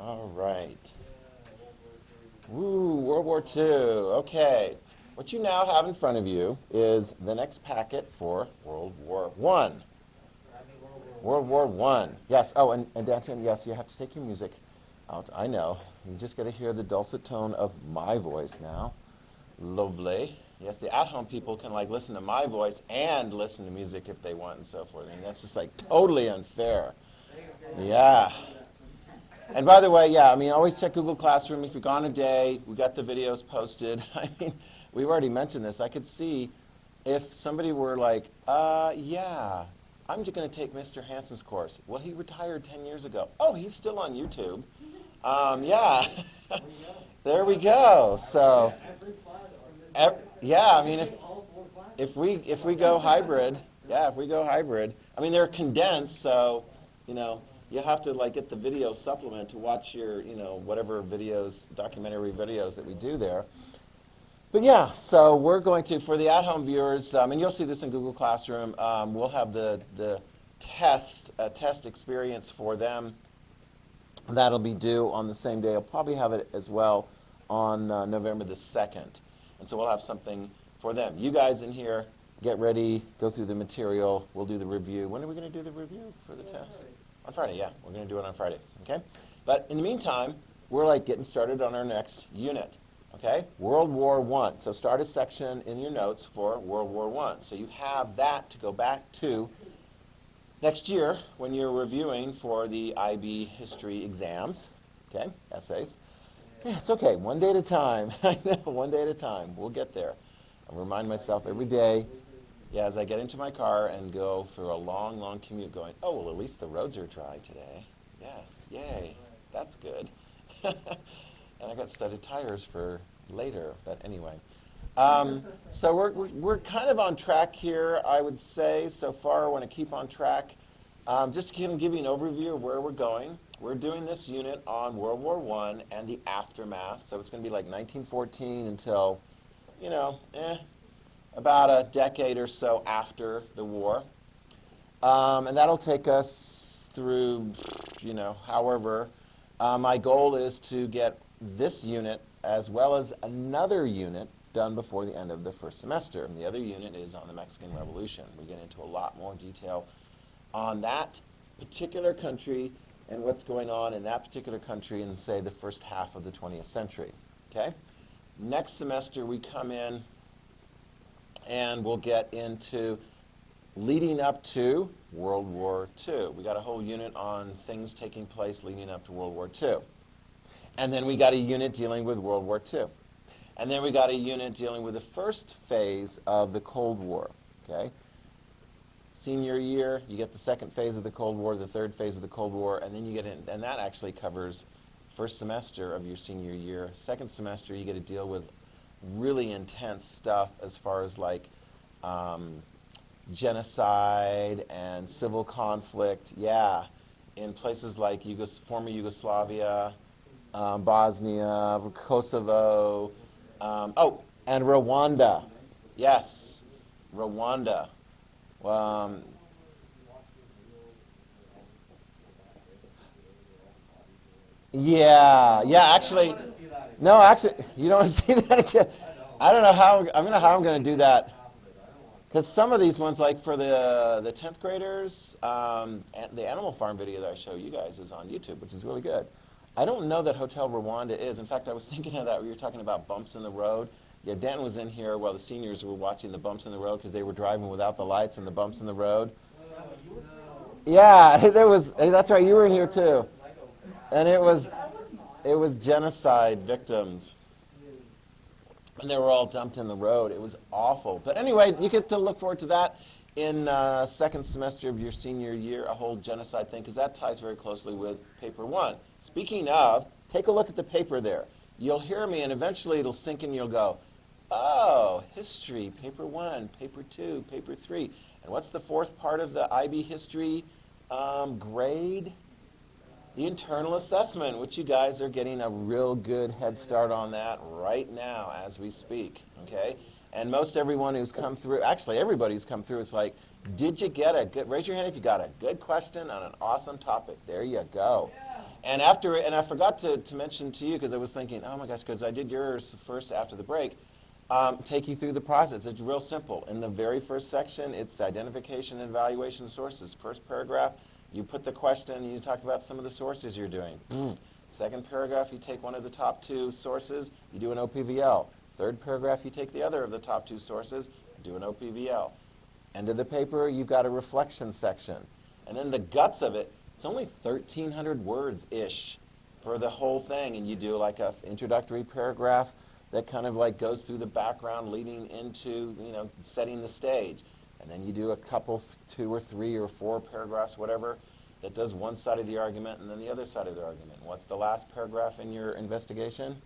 All right. Woo, World War II. Okay. What you now have in front of you is the next packet for World War I. World War I. Yes. Oh, and Danton, yes, you have to take your music out. I know. You just got to hear the dulcet tone of my voice now. Lovely. Yes, the at-home people can like listen to my voice and listen to music if they want and so forth. I mean, that's just like totally unfair. Yeah. And by the way, yeah, I mean, always check Google Classroom. If you're gone a day, we got the videos posted. I mean, we've already mentioned this. I could see if somebody were like, yeah, I'm just going to take Mr. Hansen's course. Well, he retired 10 years ago. Oh, he's still on YouTube. Yeah, there we go. So, yeah, I mean, if we go hybrid, yeah, if we go hybrid, I mean, they're condensed, so, you know, you have to like get the video supplement to watch your, you know, whatever videos, documentary videos that we do there. But yeah, so we're going to, for the at-home viewers, and you'll see this in Google Classroom, we'll have the test experience for them. That'll be due on the same day. I'll probably have it as well on November the 2nd. And so we'll have something for them. You guys in here, get ready, go through the material. We'll do the review. When are we going to do the review for the test? On Friday, yeah. We're going to do it on Friday, okay? But in the meantime, we're like getting started on our next unit, okay? World War I. So start a section in your notes for World War I. So you have that to go back to next year when you're reviewing for the IB history exams, okay, essays. Yeah, it's okay, one day at a time. I know, one day at a time. We'll get there. I remind myself every day, yeah, as I get into my car and go through a long, long commute going, oh, well, at least the roads are dry today. Yes, yay, that's good. And I got studded tires for later, but anyway. So we're kind of on track here, I would say, so far. I want to keep on track. Just to kind of give you an overview of where we're going. We're doing this unit on World War I and the aftermath. So it's going to be like 1914 until, you know, about a decade or so after the war. And that'll take us through, you know, however. My goal is to get this unit as well as another unit done before the end of the first semester. And the other unit is on the Mexican Revolution. We get into a lot more detail on that particular country and what's going on in that particular country in, say, the first half of the 20th century. Okay? Next semester we come in and we'll get into leading up to World War II. We got a whole unit on things taking place leading up to World War II. And then we got a unit dealing with World War II. And then we got a unit dealing with the first phase of the Cold War. Okay? Senior year, you get the second phase of the Cold War, the third phase of the Cold War, and then you get in, and that actually covers first semester of your senior year. Second semester, you get to deal with really intense stuff as far as like genocide and civil conflict, yeah, in places like former Yugoslavia, Bosnia, Kosovo, and Rwanda. Yes, Rwanda. Actually, no, actually, you don't want to see that again. I don't know how I'm going to do that. Because some of these ones, like for the 10th graders, the Animal Farm video that I show you guys is on YouTube, which is really good. I don't know that Hotel Rwanda is. In fact, I was thinking of that when you were talking about bumps in the road. Yeah, Dan was in here while the seniors were watching the bumps in the road because they were driving without the lights and the bumps in the road. Yeah, that's right, you were in here too. And it was genocide victims. And they were all dumped in the road. It was awful. But anyway, you get to look forward to that in second semester of your senior year, a whole genocide thing, because that ties very closely with paper one. Speaking of, take a look at the paper there. You'll hear me, and eventually it'll sink in, you'll go, oh, history, paper one, paper two, paper three. And what's the fourth part of the IB history grade? The internal assessment, which you guys are getting a real good head start on that right now as we speak, okay? And most everyone who's come through, actually everybody who's come through, it's like, did you get a good, raise your hand if you got a good question on an awesome topic. There you go. And I forgot to mention to you, because I was thinking, oh my gosh, because I did yours first after the break, take you through the process. It's real simple. In the very first section, it's identification and evaluation of sources. First paragraph, you put the question, and you talk about some of the sources you're doing. Second paragraph, you take one of the top two sources, you do an OPVL. Third paragraph, you take the other of the top two sources, do an OPVL. End of the paper, you've got a reflection section. And then the guts of it, it's only 1,300 words-ish for the whole thing, and you do like an introductory paragraph that kind of like goes through the background leading into, setting the stage. And then you do a couple, 2 or 3 or 4 paragraphs, whatever, that does one side of the argument and then the other side of the argument. What's the last paragraph in your investigation?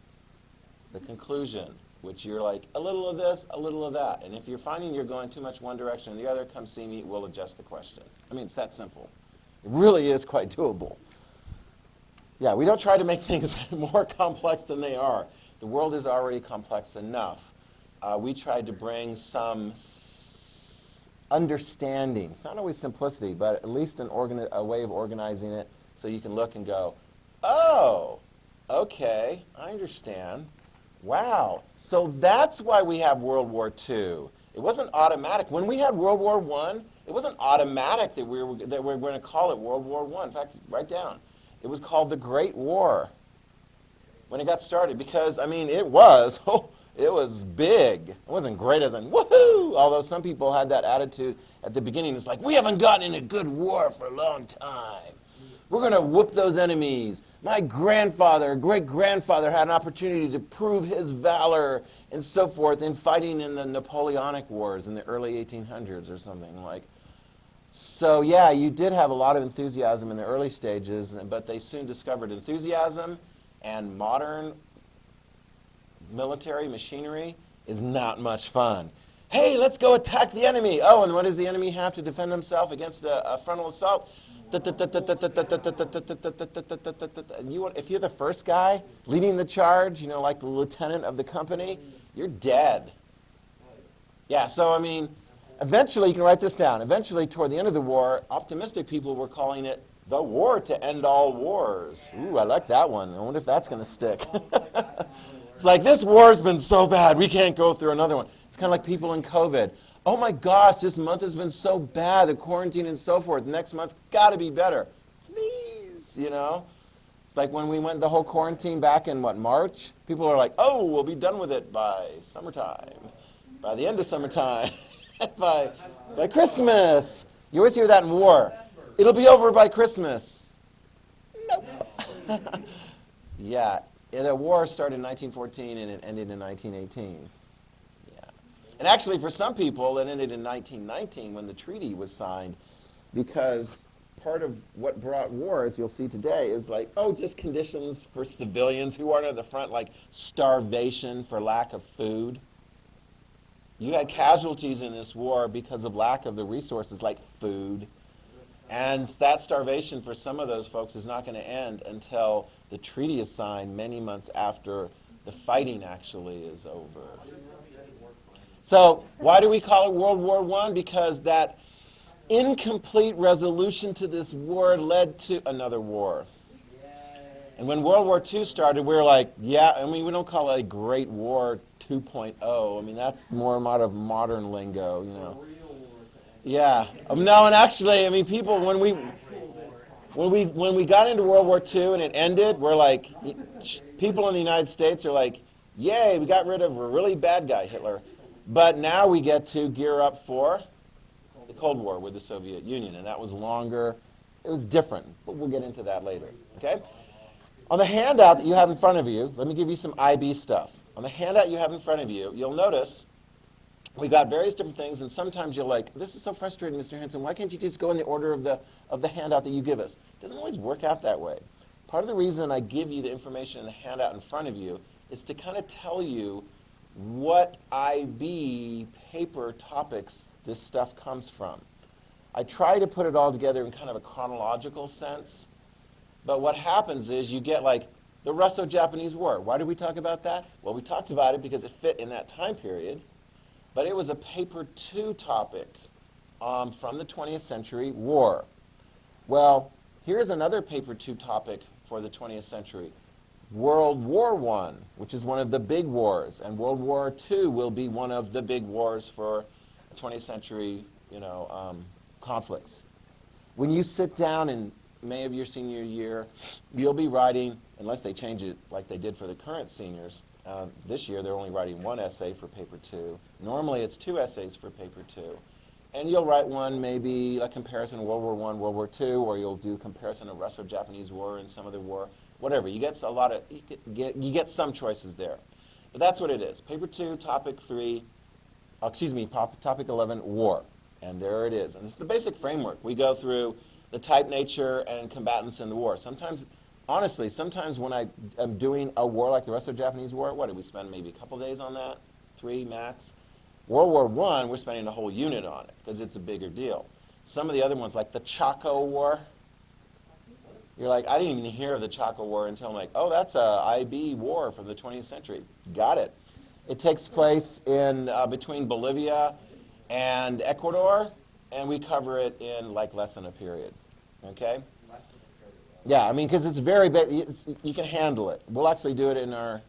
The conclusion, which you're like, a little of this, a little of that. And if you're finding you're going too much one direction or the other, come see me, we'll adjust the question. I mean, it's that simple. It really is quite doable. Yeah, we don't try to make things more complex than they are. The world is already complex enough. We tried to bring some understanding. It's not always simplicity, but at least a way of organizing it so you can look and go, oh, okay, I understand. Wow, so that's why we have World War II. It wasn't automatic. When we had World War I, it wasn't automatic that we were going to call it World War I. In fact, write down. It was called the Great War when it got started because, I mean, it was big. It wasn't great as in, woohoo! Although some people had that attitude at the beginning. It's like, we haven't gotten in a good war for a long time. We're going to whoop those enemies. My grandfather, great-grandfather had an opportunity to prove his valor and so forth in fighting in the Napoleonic Wars in the early 1800s or something like. So yeah, you did have a lot of enthusiasm in the early stages, but they soon discovered enthusiasm and modern military machinery is not much fun. Hey, let's go attack the enemy. Oh, and what does the enemy have to defend himself against a frontal assault? If you're the first guy leading the charge, like the lieutenant of the company, you're dead. Yeah, so I mean, eventually, you can write this down, eventually toward the end of the war, optimistic people were calling it the war to end all wars. Ooh, I like that one. I wonder if that's going to stick. It's like, this war's been so bad, we can't go through another one. It's kind of like people in COVID. Oh my gosh, this month has been so bad, the quarantine and so forth. Next month, got to be better. Please, It's like when we went the whole quarantine back in, March? People are like, oh, we'll be done with it by summertime, by the end of summertime, by Christmas. You always hear that in war. It'll be over by Christmas. Nope. Yeah, the war started in 1914 and it ended in 1918. And actually, for some people, it ended in 1919 when the treaty was signed, because part of what brought war, as you'll see today, is like, just conditions for civilians who aren't at the front, like starvation for lack of food. You had casualties in this war because of lack of the resources like food. And that starvation for some of those folks is not going to end until the treaty is signed many months after the fighting actually is over. So why do we call it World War I? Because that incomplete resolution to this war led to another war. And when World War II started, we were like, we don't call it a Great War 2.0. I mean, that's more of modern lingo, Yeah. No, and actually, I mean, people, when we got into World War II and it ended, we're like, people in the United States are like, yay, we got rid of a really bad guy, Hitler. But now we get to gear up for the Cold War with the Soviet Union, and that was longer. It was different, but we'll get into that later, okay? On the handout that you have in front of you, let me give you some IB stuff. On the handout you have in front of you, you'll notice we got various different things, and sometimes you're like, this is so frustrating, Mr. Henson. Why can't you just go in the order of the handout that you give us? It doesn't always work out that way. Part of the reason I give you the information in the handout in front of you is to kind of tell you what IB paper topics this stuff comes from. I try to put it all together in kind of a chronological sense, but what happens is you get like the Russo-Japanese War. Why did we talk about that? Well, we talked about it because it fit in that time period, but it was a paper 2 topic from the 20th century war. Well, here's another paper 2 topic for the 20th century. World War I, which is one of the big wars, and World War II will be one of the big wars for 20th century, conflicts. When you sit down in May of your senior year, you'll be writing, unless they change it like they did for the current seniors, this year they're only writing one essay for paper 2. Normally it's 2 essays for paper 2. And you'll write one, maybe a comparison of World War I, World War II, or you'll do a comparison of Russo-Japanese War and some other war, whatever. You get you get some choices there. But that's what it is. Paper 2, topic 11, war. And there it is. And this is the basic framework. We go through the type, nature, and combatants in the war. Sometimes, honestly, when I am doing a war like the Russo-Japanese War, what did we spend maybe a couple days on that? 3 max? World War I, we're spending a whole unit on it because it's a bigger deal. Some of the other ones, like the Chaco War, you're like, I didn't even hear of the Chaco War until I'm like, oh, that's a IB war from the 20th century. Got it. It takes place in between Bolivia and Ecuador, and we cover it in like less than a period. Okay? Yeah, I mean, because it's very big. You can handle it. We'll actually do it in our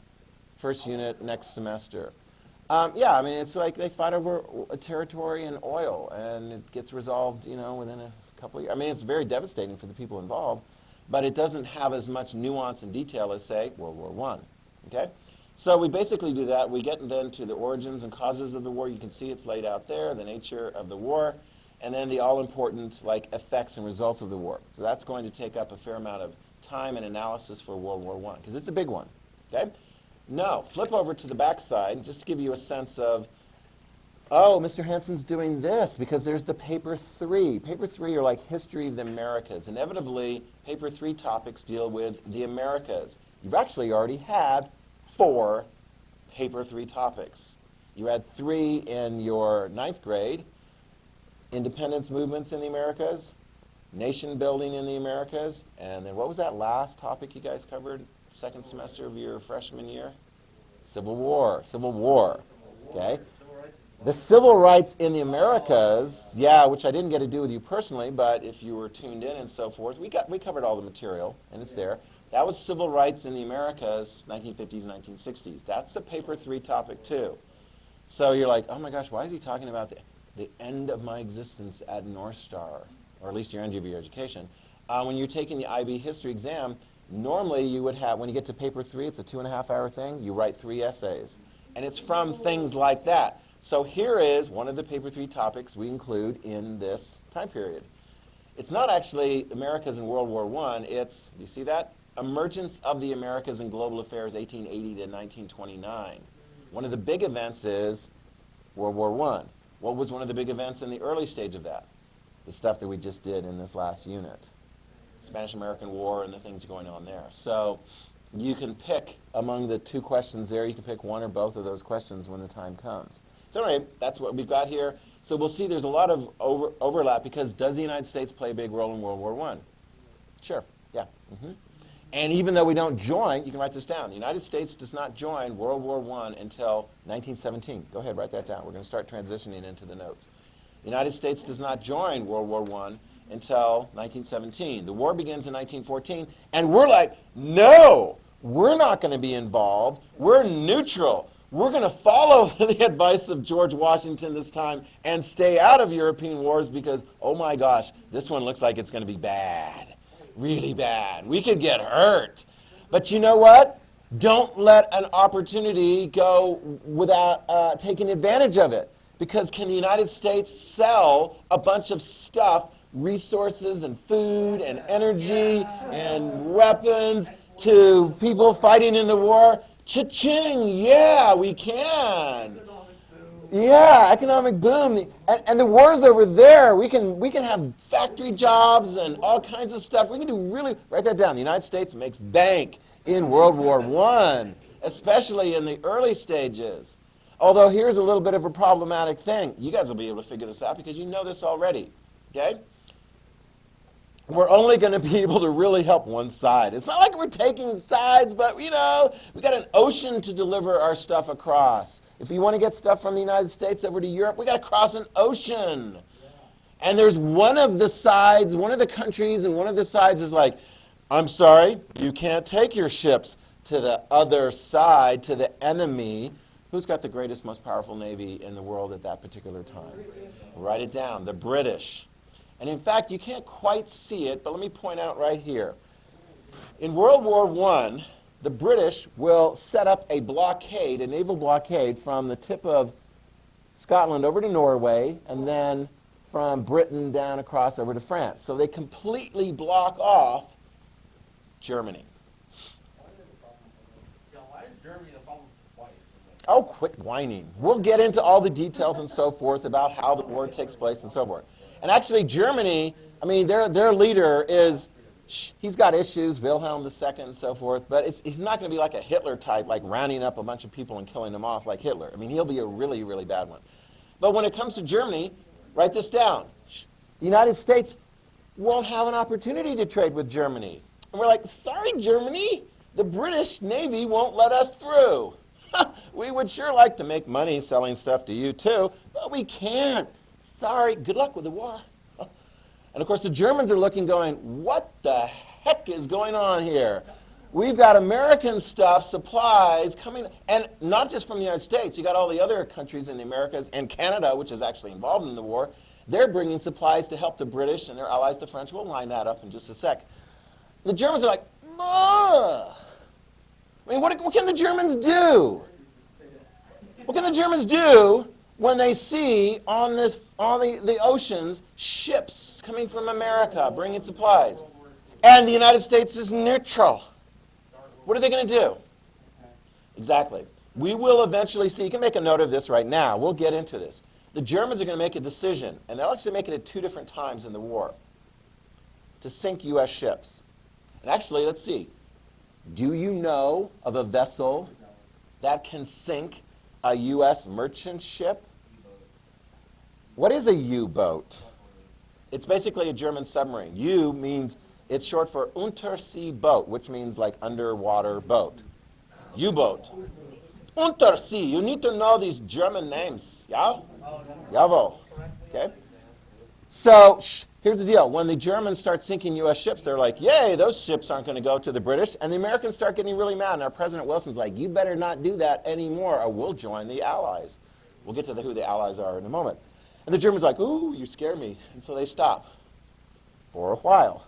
first unit next semester. Yeah, I mean, it's like they fight over a territory and oil, and it gets resolved, within a couple of years. I mean, it's very devastating for the people involved, but it doesn't have as much nuance and detail as, say, World War I. Okay? So we basically do that. We get then to the origins and causes of the war. You can see it's laid out there, the nature of the war, and then the all-important effects and results of the war. So that's going to take up a fair amount of time and analysis for World War I, because it's a big one. Okay? Now, flip over to the back side, just to give you a sense of, oh, Mr. Hansen's doing this, because there's the paper 3. Paper 3 are like history of the Americas. Inevitably, paper 3 topics deal with the Americas. You've actually already had 4 paper 3 topics. You had 3 in your 9th grade, independence movements in the Americas, nation building in the Americas, and then what was that last topic you guys covered second semester of your freshman year? Civil War. Okay? The civil rights in the Americas, yeah, which I didn't get to do with you personally, but if you were tuned in and so forth, we covered all the material, and it's there. That was civil rights in the Americas, 1950s, 1960s. That's a paper 3 topic too. So you're like, oh my gosh, why is he talking about the end of my existence at North Star, or at least your end of your education? When you're taking the IB history exam, normally you would have, when you get to paper 3, it's a 2.5-hour thing, you write 3 essays. And it's from things like that. So here is one of the paper 3 topics we include in this time period. It's not actually Americas in World War I, it's, do you see that? Emergence of the Americas in Global Affairs, 1880 to 1929. One of the big events is World War I. What was one of the big events in the early stage of that? The stuff that we just did in this last unit. Spanish-American War and the things going on there. So you can pick among the 2 questions there, you can pick one or both of those questions when the time comes. So anyway, that's what we've got here. So we'll see there's a lot of overlap, because does the United States play a big role in World War I? Sure, yeah. And even though we don't join, you can write this down. The United States does not join World War I until 1917. Go ahead, write that down. We're going to start transitioning into the notes. The United States does not join World War I until 1917. The war begins in 1914, and we're like, no, we're not going to be involved. We're neutral. We're going to follow the advice of George Washington this time and stay out of European wars because, oh my gosh, this one looks like it's going to be bad, really bad. We could get hurt. But you know what? Don't let an opportunity go without taking advantage of it. Because can the United States sell a bunch of stuff, resources and food and energy and weapons to people fighting in the war? Cha-ching! Yeah, we can. Yeah, economic boom. And the war's over there. We can have factory jobs and all kinds of stuff. We can do really, write that down. The United States makes bank in World War I, especially in the early stages. Although here's a little bit of a problematic thing. You guys will be able to figure this out because you know this already, okay? We're only going to be able to really help one side. It's not like we're taking sides, but, you know, we got an ocean to deliver our stuff across. If you want to get stuff from the United States over to Europe, we got to cross an ocean. And there's one of the sides, one of the countries, and one of the sides is like, I'm sorry, you can't take your ships to the other side, to the enemy. Who's got the greatest, most powerful navy in the world at that particular time? Write it down, the British. And in fact, you can't quite see it, but let me point out right here. In World War I, the British will set up a blockade, a naval blockade, from the tip of Scotland over to Norway, and then from Britain down across over to France. So they completely block off Germany. Why is Germany the problem twice? Oh, quit whining. We'll get into all the details and so forth about how the war takes place and so forth. And actually, Germany, I mean, their leader is, he's got issues, Wilhelm II and so forth, but he's not going to be like a Hitler type, like rounding up a bunch of people and killing them off like Hitler. I mean, he'll be a really, really bad one. But when it comes to Germany, write this down. The United States won't have an opportunity to trade with Germany. And we're like, sorry, Germany, the British Navy won't let us through. We would sure like to make money selling stuff to you too, but we can't. Sorry, good luck with the war. And of course the Germans are looking going, what the heck is going on here? We've got American stuff, supplies coming, and not just from the United States. You got all the other countries in the Americas and Canada, which is actually involved in the war. They're bringing supplies to help the British and their allies, the French. We'll line that up in just a sec. The Germans are like, ugh. I mean, what can the Germans do? What can the Germans do when they see on the oceans ships coming from America bringing supplies, and the United States is neutral? What are they going to do? Exactly. We will eventually see. You can make a note of this right now. We'll get into this. The Germans are going to make a decision, and they'll actually make it at 2 different times in the war, to sink U.S. ships. And actually, let's see. Do you know of a vessel that can sink a U.S. merchant ship? What is a U-boat? It's basically a German submarine. U means, it's short for Untersee boat, which means like underwater boat. U-boat. Untersee. You need to know these German names. Yeah? Jawohl. Okay? So, here's the deal. When the Germans start sinking U.S. ships, they're like, yay, those ships aren't going to go to the British. And the Americans start getting really mad. And our President Wilson's like, you better not do that anymore, or we'll join the Allies. We'll get to who the Allies are in a moment. And the Germans are like, ooh, you scare me. And so they stop for a while.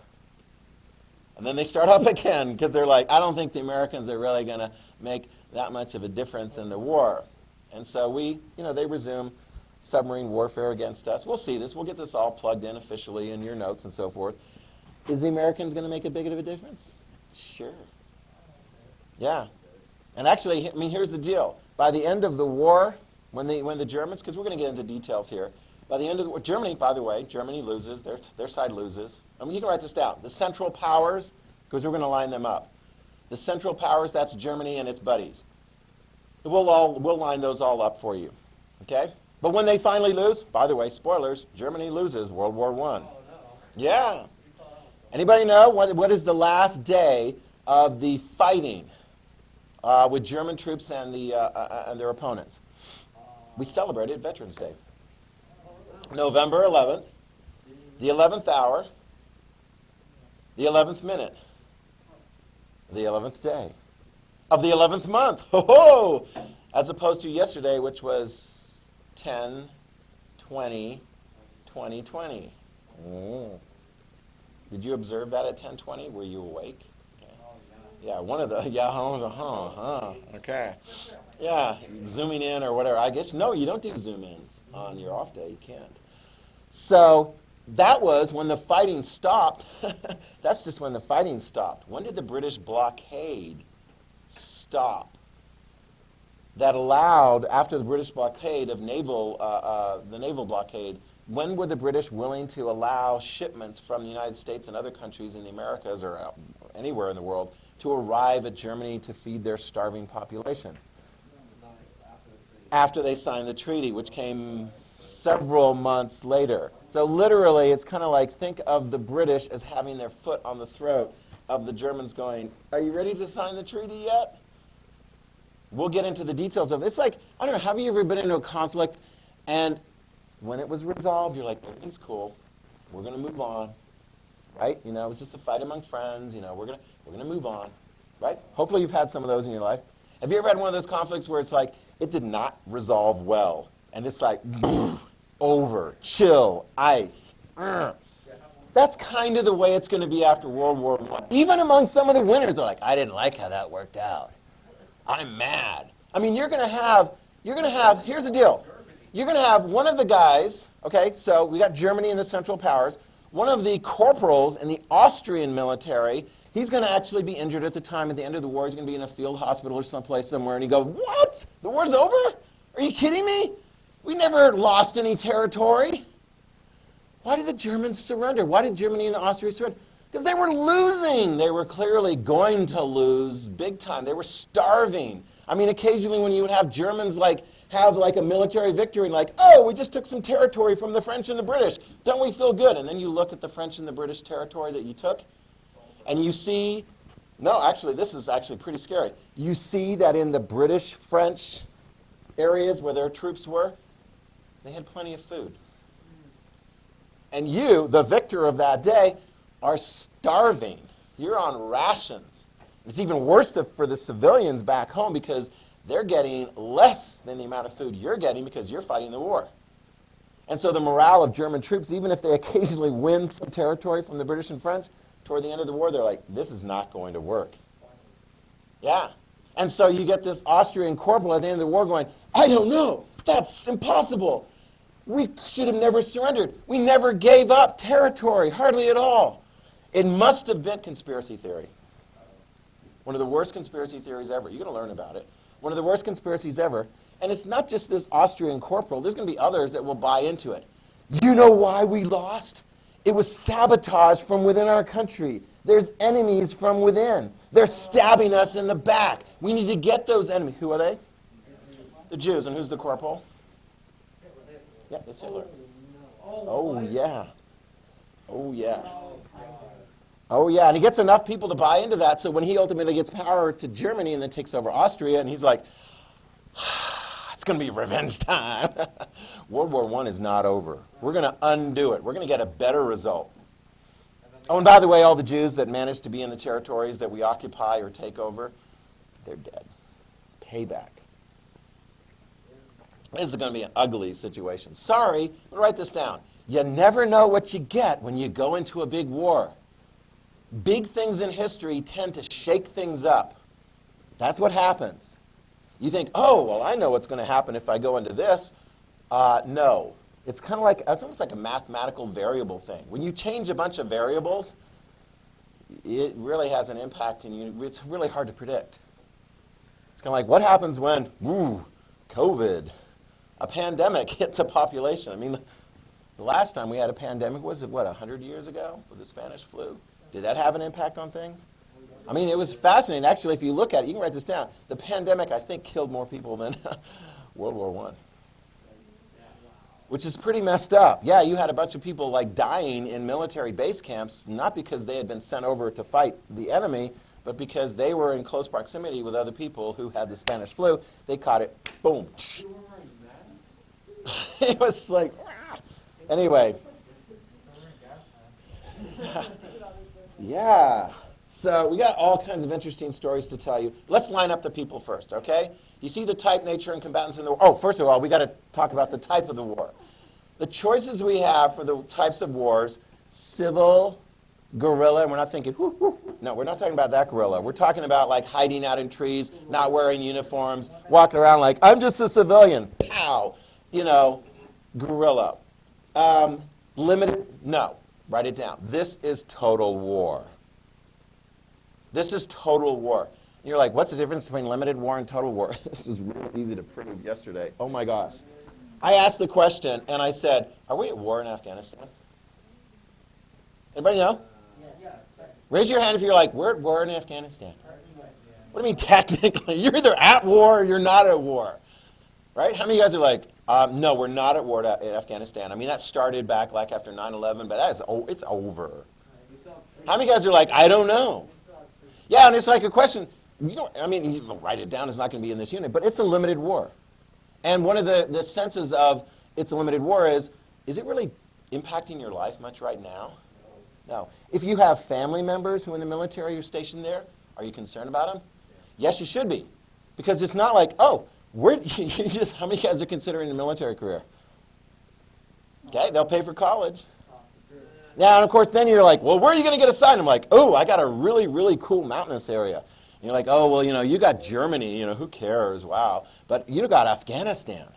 And then they start up again, because they're like, I don't think the Americans are really going to make that much of a difference in the war. And so they resume submarine warfare against us. We'll see this. We'll get this all plugged in officially in your notes and so forth. Is the Americans going to make a big of a difference? Sure. Yeah. And actually, I mean, here's the deal. By the end of the war, when the Germans, because we're going to get into details here, by the end of the war, Germany, by the way, Germany loses, their side loses. I mean, you can write this down. The Central Powers, because we're going to line them up. The Central Powers, that's Germany and its buddies. We'll line those all up for you. Okay? But when they finally lose, by the way, spoilers, Germany loses World War I. Oh, no. Yeah. Anybody know what is the last day of the fighting with German troops and their opponents? We celebrated Veterans Day. November 11th, the 11th hour, the 11th minute, the 11th day of the 11th month. Ho-ho! As opposed to yesterday, which was 10/20/2020. Did you observe that at 10:20? Were you awake? Okay. Yeah, one of the, okay. Yeah, zooming in or whatever. I guess, no, you don't do zoom-ins on your off day. You can't. So that was when the fighting stopped. That's just when the fighting stopped. When did the British blockade stop? That allowed, after the British blockade of the naval blockade, when were the British willing to allow shipments from the United States and other countries in the Americas or anywhere in the world to arrive at Germany to feed their starving population? After they signed the treaty, which came several months later. So literally, it's kind of like, think of the British as having their foot on the throat of the Germans going, are you ready to sign the treaty yet? We'll get into the details of it. It's like, I don't know, have you ever been into a conflict and when it was resolved, you're like, everything's cool. We're going to move on. right? You know, it was just a fight among friends. You know, we're gonna move on, right? Hopefully you've had some of those in your life. Have you ever had one of those conflicts where it's like it did not resolve well, and it's like over, chill, ice. That's kind of the way it's going to be after World War I. Even among some of the winners, they're like, I didn't like how that worked out. I'm mad. I mean, you're going to have, here's the deal. You're going to have one of the guys, okay, so we got Germany and the Central Powers. One of the corporals in the Austrian military, he's going to actually be injured at the time. At the end of the war, he's going to be in a field hospital or someplace somewhere. And you go, what? The war's over? Are you kidding me? We never lost any territory. Why did the Germans surrender? Why did Germany and Austria surrender? Because they were losing. They were clearly going to lose big time. They were starving. I mean, occasionally when you would have Germans have a military victory and oh, we just took some territory from the French and the British. Don't we feel good? And then you look at the French and the British territory that you took, and you see, no, actually, this is actually pretty scary. You see that in the British-French areas where their troops were, they had plenty of food. And you, the victor of that day, are starving. You're on rations. It's even worse for the civilians back home because they're getting less than the amount of food you're getting because you're fighting the war. And so the morale of German troops, even if they occasionally win some territory from the British and French, toward the end of the war, they're like, this is not going to work. Yeah. And so you get this Austrian corporal at the end of the war going, I don't know. That's impossible. We should have never surrendered. We never gave up territory, hardly at all. It must have been conspiracy theory. One of the worst conspiracy theories ever. You're going to learn about it. One of the worst conspiracies ever. And it's not just this Austrian corporal. There's going to be others that will buy into it. You know why we lost? It was sabotage from within our country. There's enemies from within. They're stabbing us in the back. We need to get those enemies. Who are they? The Jews. And who's the corporal? Yeah, it's Hitler. Oh, yeah. Oh, yeah. Oh, yeah. And he gets enough people to buy into that, so when he ultimately gets power to Germany and then takes over Austria, and he's like, it's going to be revenge time. World War I is not over. We're going to undo it. We're going to get a better result. Oh, and by the way, all the Jews that managed to be in the territories that we occupy or take over, they're dead. Payback. This is going to be an ugly situation. Sorry, but write this down. You never know what you get when you go into a big war. Big things in history tend to shake things up. That's what happens. You think, oh, well, I know what's going to happen if I go into this. No. It's kind of it's almost like a mathematical variable thing. When you change a bunch of variables, it really has an impact, and it's really hard to predict. It's kind of like, what happens when, COVID, a pandemic hits a population? I mean, the last time we had a pandemic was, 100 years ago with the Spanish flu? Did that have an impact on things? I mean, it was fascinating. Actually, if you look at it, you can write this down. The pandemic, I think, killed more people than World War I, which is pretty messed up. Yeah, you had a bunch of people dying in military base camps, not because they had been sent over to fight the enemy, but because they were in close proximity with other people who had the Spanish flu. They caught it, boom. It was like, anyway. Yeah. So we got all kinds of interesting stories to tell you. Let's line up the people first, okay? You see the type, nature, and combatants in the war. Oh, first of all, we got to talk about the type of the war. The choices we have for the types of wars: civil, guerrilla, and we're not thinking, no, we're not talking about that guerrilla. We're talking about hiding out in trees, not wearing uniforms, walking around like, I'm just a civilian. Pow! Guerrilla. Limited, no. Write it down. This is total war. This is total war. And you're like, what's the difference between limited war and total war? This was really easy to prove yesterday. Oh my gosh. I asked the question and I said, are we at war in Afghanistan? Anybody know? Raise your hand if you're like, we're at war in Afghanistan. What do you mean technically? You're either at war or you're not at war. Right? How many of you guys are like, no, we're not at war in Afghanistan? I mean, that started back after 9/11, but it's over. How many of you guys are like, I don't know? Yeah, and it's like a question. You write it down. It's not going to be in this unit, but it's a limited war. And one of the senses of it's a limited war is it really impacting your life much right now? No. If you have family members who are in the military or stationed there, are you concerned about them? Yes, you should be. Because it's not like, oh, how many guys are considering a military career? Okay, they'll pay for college. Now, and of course, then you're like, well, where are you going to get assigned? I'm like, oh, I got a really, really cool mountainous area. And you're like, oh, well, you got Germany, who cares? Wow. But you got Afghanistan.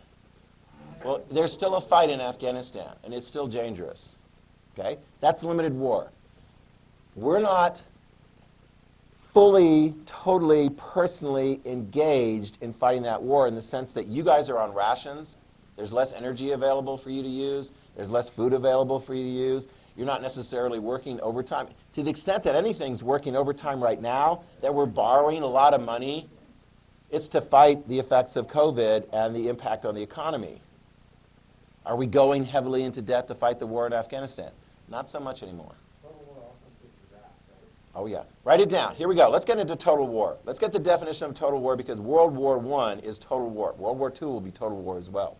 Well, there's still a fight in Afghanistan, and it's still dangerous. Okay? That's limited war. We're not fully, totally, personally engaged in fighting that war in the sense that you guys are on rations. There's less energy available for you to use. There's less food available for you to use. You're not necessarily working overtime. To the extent that anything's working overtime right now, that we're borrowing a lot of money, it's to fight the effects of COVID and the impact on the economy. Are we going heavily into debt to fight the war in Afghanistan? Not so much anymore. Oh, yeah. Write it down. Here we go. Let's get into total war. Let's get the definition of total war because World War I is total war. World War II will be total war as well.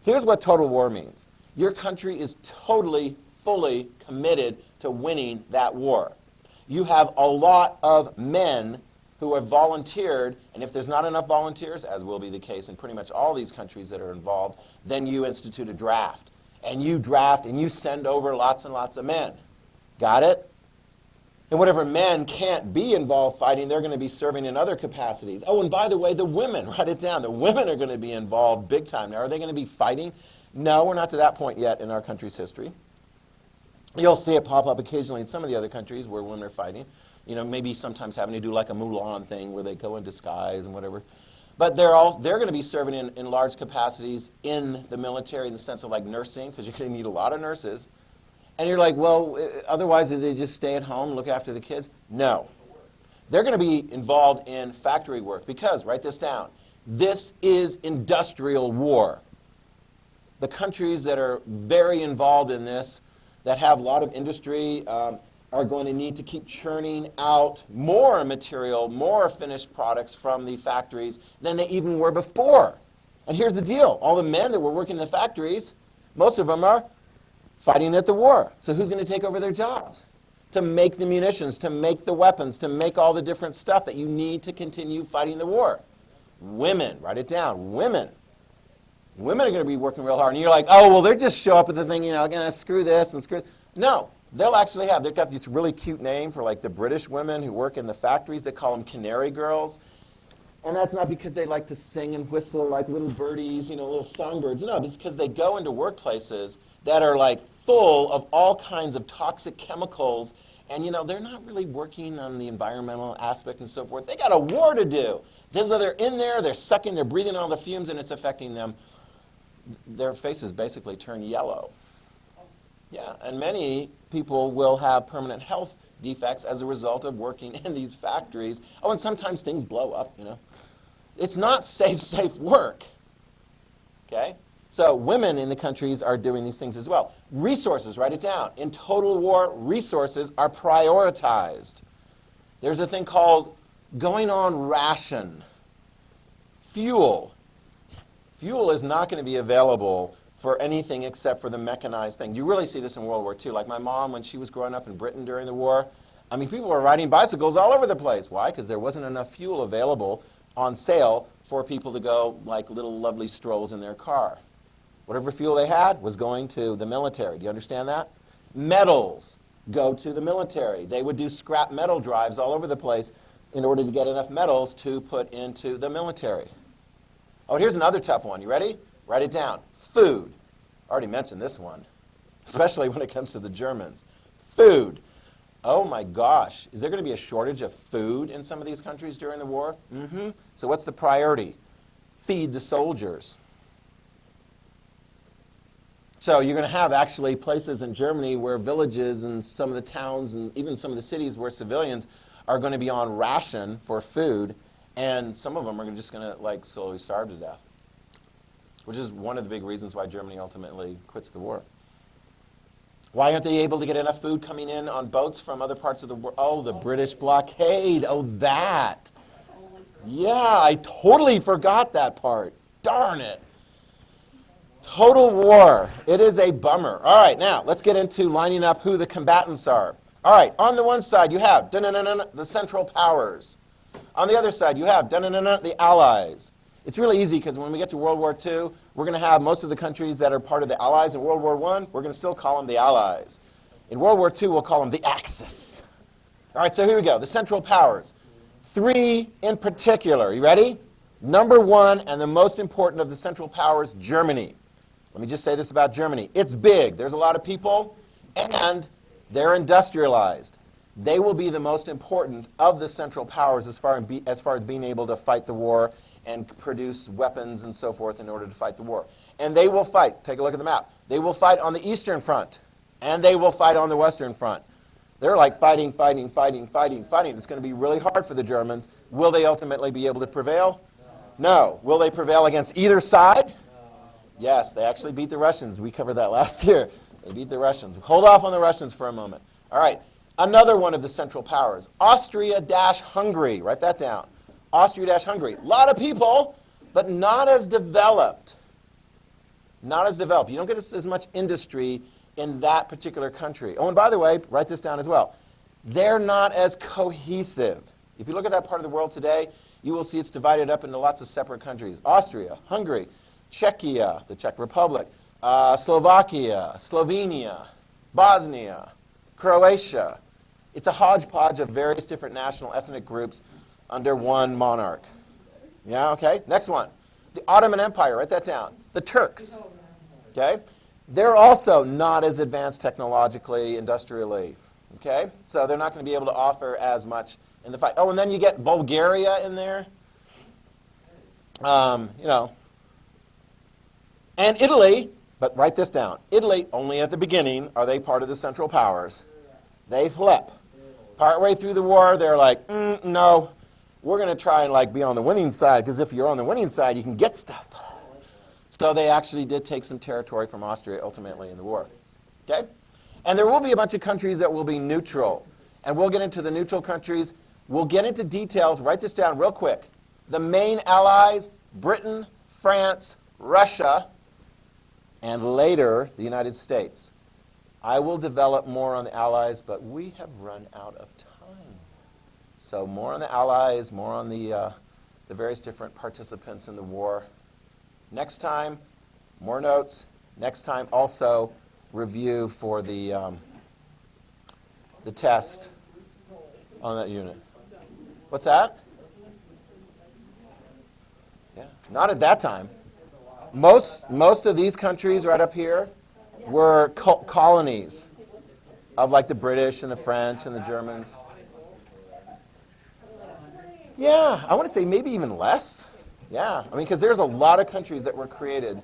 Here's what total war means. Your country is totally, fully committed to winning that war. You have a lot of men who have volunteered, and if there's not enough volunteers, as will be the case in pretty much all these countries that are involved, then you institute a draft. And you draft and you send over lots and lots of men. Got it? And whatever men can't be involved fighting, they're going to be serving in other capacities. Oh, and by the way, the women, write it down. The women are going to be involved big time. Now, are they going to be fighting? No, we're not to that point yet in our country's history. You'll see it pop up occasionally in some of the other countries where women are fighting. Maybe sometimes having to do like a Mulan thing where they go in disguise and whatever. But they're going to be serving in large capacities in the military in the sense of like nursing, because you're going to need a lot of nurses. And you're like, well, otherwise do they just stay at home, look after the kids? No. They're going to be involved in factory work because, write this down, this is industrial war. The countries that are very involved in this, that have a lot of industry, are going to need to keep churning out more material, more finished products from the factories than they even were before. And here's the deal. All the men that were working in the factories, most of them are fighting at the war. So who's going to take over their jobs? To make the munitions, to make the weapons, to make all the different stuff that you need to continue fighting the war. Women, write it down, women. Women are going to be working real hard. And you're like, oh, well, they're just show up at the thing, screw this and screw. No, they've got this really cute name for like the British women who work in the factories. They call them canary girls. And that's not because they like to sing and whistle like little birdies, little songbirds. No, it's because they go into workplaces that are like full of all kinds of toxic chemicals. And, they're not really working on the environmental aspect and so forth. They got a war to do. They're in there, they're sucking, they're breathing all the fumes, and it's affecting them. Their faces basically turn yellow. Yeah, and many people will have permanent health defects as a result of working in these factories. Oh, and sometimes things blow up, It's not safe work. Okay? So women in the countries are doing these things as well. Resources, write it down. In total war, resources are prioritized. There's a thing called going on ration. Fuel. Fuel is not going to be available for anything except for the mechanized thing. You really see this in World War II. Like my mom, when she was growing up in Britain during the war, people were riding bicycles all over the place. Why? Because there wasn't enough fuel available on sale for people to go like little lovely strolls in their car. Whatever fuel they had was going to the military. Do you understand that? Metals go to the military. They would do scrap metal drives all over the place in order to get enough metals to put into the military. Oh, here's another tough one. You ready? Write it down. Food. I already mentioned this one, especially when it comes to the Germans. Food. Oh my gosh. Is there going to be a shortage of food in some of these countries during the war? Mm-hmm. So what's the priority? Feed the soldiers. So you're going to have actually places in Germany where villages and some of the towns and even some of the cities where civilians are going to be on ration for food, and some of them are just going to slowly starve to death, which is one of the big reasons why Germany ultimately quits the war. Why aren't they able to get enough food coming in on boats from other parts of the world? Oh, the British blockade. Oh, that. Yeah, I totally forgot that part. Darn it. Total war. It is a bummer. All right, now let's get into lining up who the combatants are. All right, on the one side you have the Central Powers. On the other side you have the Allies. It's really easy because when we get to World War II, we're going to have most of the countries that are part of the Allies. In World War I, we're going to still call them the Allies. In World War II, we'll call them the Axis. All right, so here we go, the Central Powers. 3 in particular. You ready? Number 1, and the most important of the Central Powers, Germany. Let me just say this about Germany. It's big. There's a lot of people, and they're industrialized. They will be the most important of the Central Powers as far as being able to fight the war and produce weapons and so forth in order to fight the war. And they will fight. Take a look at the map. They will fight on the Eastern Front, and they will fight on the Western Front. They're like fighting. It's going to be really hard for the Germans. Will they ultimately be able to prevail? No. Will they prevail against either side? Yes, they actually beat the Russians. We covered that last year. They beat the Russians. Hold off on the Russians for a moment. All right. Another one of the Central Powers, Austria-Hungary. Write that down. Austria-Hungary. A lot of people, but not as developed. Not as developed. You don't get as much industry in that particular country. Oh, and by the way, write this down as well. They're not as cohesive. If you look at that part of the world today, you will see it's divided up into lots of separate countries. Austria, Hungary, Czechia, the Czech Republic, Slovakia, Slovenia, Bosnia, Croatia. It's a hodgepodge of various different national ethnic groups under one monarch. Yeah, okay? Next one. The Ottoman Empire, write that down. The Turks. Okay? They're also not as advanced technologically, industrially. Okay? So they're not going to be able to offer as much in the fight. Oh, and then you get Bulgaria in there. And Italy, but write this down. Italy, only at the beginning are they part of the Central Powers. They flip. Partway through the war, they're like, no, we're going to try and be on the winning side, because if you're on the winning side, you can get stuff. So they actually did take some territory from Austria ultimately in the war. Okay? And there will be a bunch of countries that will be neutral. And we'll get into the neutral countries. We'll get into details. Write this down real quick. The main allies, Britain, France, Russia, and later the United States. I will develop more on the allies, but we have run out of time. So more on the allies, more on the various different participants in the war. Next time, more notes. Next time, also review for the test on that unit. What's that? Yeah, not at that time. Most of these countries right up here were colonies of the British and the French and the Germans. Yeah, I want to say maybe even less. Yeah, because there's a lot of countries that were created